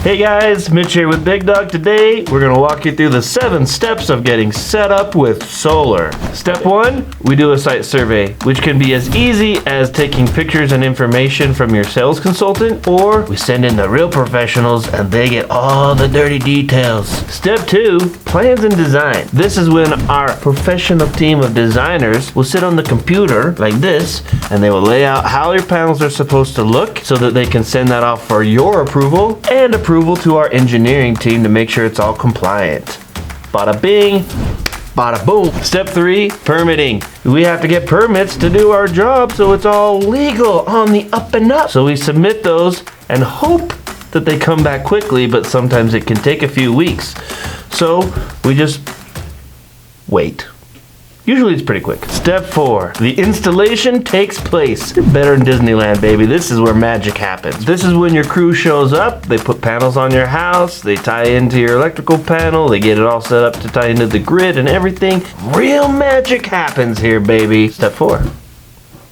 Hey guys, Mitch here with Big Dog. Today, we're gonna walk you through the 7 steps of getting set up with solar. Step 1, we do a site survey, which can be as easy as taking pictures and information from your sales consultant, or we send in the real professionals and they get all the dirty details. Step 2, plans and design. This is when our professional team of designers will sit on the computer like this, and they will lay out how your panels are supposed to look so that they can send that off for your approval and approval to our engineering team to make sure it's all compliant. Bada bing, bada boom. Step 3, permitting. We have to get permits to do our job so it's all legal, on the up and up. So we submit those and hope that they come back quickly, but sometimes it can take a few weeks. So we just wait. Usually it's pretty quick. Step 4, the installation takes place. You're better in Disneyland, baby. This is where magic happens. This is when your crew shows up, they put panels on your house, they tie into your electrical panel, they get it all set up to tie into the grid and everything. Real magic happens here, baby. Step 4,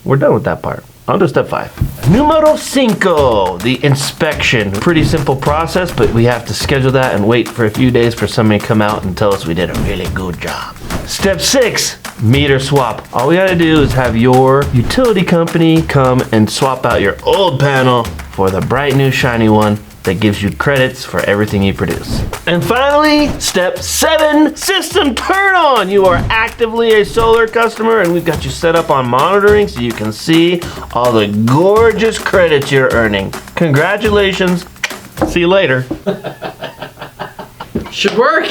we're done with that part. On to step 5. Numero 5, the inspection. Pretty simple process, but we have to schedule that and wait for a few days for somebody to come out and tell us we did a really good job. Step 6, meter swap. All we gotta do is have your utility company come and swap out your old panel for the bright new shiny one that gives you credits for everything you produce. And finally, step 7, system turn on. You are actively a solar customer and we've got you set up on monitoring so you can see all the gorgeous credits you're earning. Congratulations. See you later. Should work.